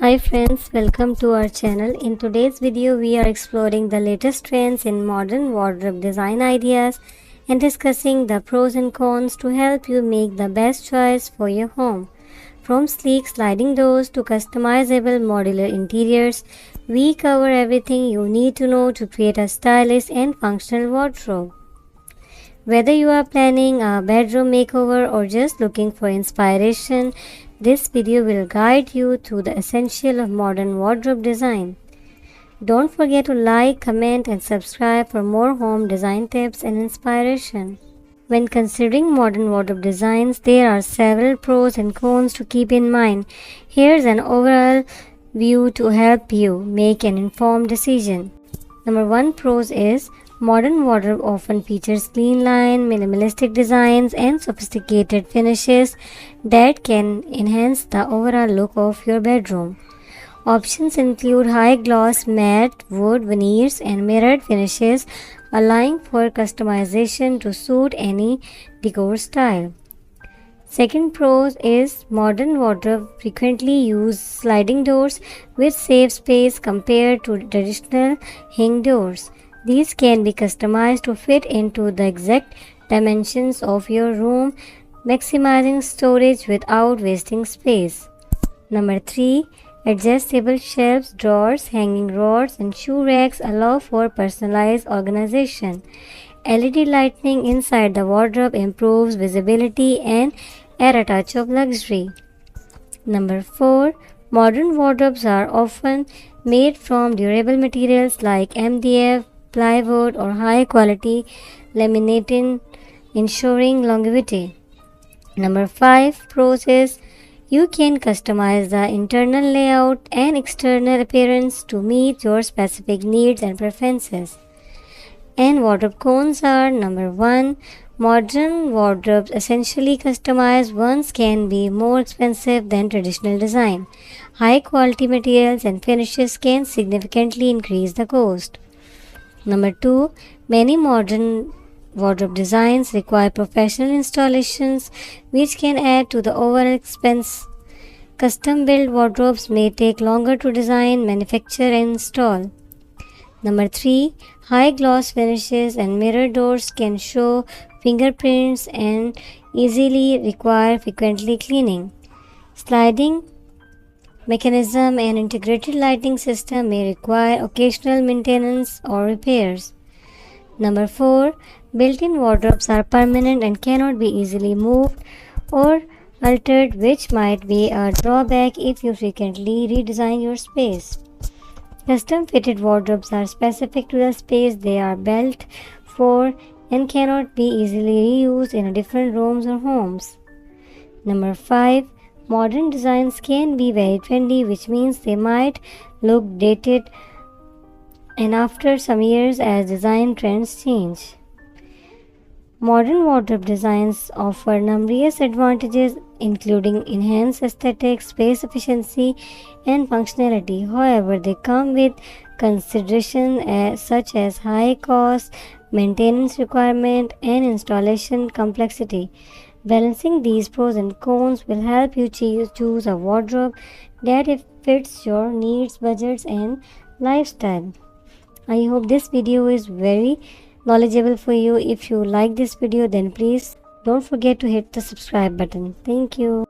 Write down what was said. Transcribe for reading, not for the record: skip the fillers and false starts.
Hi friends, welcome to our channel. In today's video, we are exploring the latest trends in modern wardrobe design ideas and discussing the pros and cons to help you make the best choice for your home. From sleek sliding doors to customizable modular interiors, we cover everything you need to know to create a stylish and functional wardrobe. Whether you are planning a bedroom makeover or just looking for inspiration, this video will guide you through the essential of modern wardrobe design. Don't forget to like, comment and subscribe for more home design tips and inspiration. When considering modern wardrobe designs, there are several pros and cons to keep in mind. Here's an overall view to help you make an informed decision. Number 1 pros is modern wardrobe often features clean line, minimalistic designs and sophisticated finishes that can enhance the overall look of your bedroom. Options include high gloss, matte, wood, veneers and mirrored finishes, allowing for customization to suit any decor style. Second pros is modern wardrobe frequently use sliding doors which save space compared to traditional hang doors. These can be customized to fit into the exact dimensions of your room, maximizing storage without wasting space. Number 3. Adjustable shelves, drawers, hanging rods, and shoe racks allow for personalized organization. LED lighting inside the wardrobe improves visibility and adds a touch of luxury. Number 4. Modern wardrobes are often made from durable materials like MDF, plywood, or high quality laminating, ensuring longevity. Number 5 pros is you can customize the internal layout and external appearance to meet your specific needs and preferences. And wardrobe cons are number 1. Modern wardrobes, essentially customized ones, can be more expensive than traditional design. High quality materials and finishes can significantly increase the cost. Number 2. Many modern wardrobe designs require professional installations, which can add to the overall expense. Custom-built wardrobes may take longer to design, manufacture, and install. Number 3. High gloss finishes and mirror doors can show fingerprints and easily require frequently cleaning. Sliding mechanism and integrated lighting system may require occasional maintenance or repairs. Number 4. Built-in wardrobes are permanent and cannot be easily moved or altered, which might be a drawback if you frequently redesign your space. Custom-fitted wardrobes are specific to the space they are built for and cannot be easily reused in different rooms or homes. Number 5. Modern designs can be very trendy, which means they might look dated and after some years as design trends change. Modern wardrobe designs offer numerous advantages including enhanced aesthetics, space efficiency and functionality. However, they come with considerations such as high cost, maintenance requirement and installation complexity. Balancing these pros and cons will help you choose a wardrobe that fits your needs, budgets and lifestyle. I hope this video is very knowledgeable for you. If you like this video, then please don't forget to hit the subscribe button. Thank you.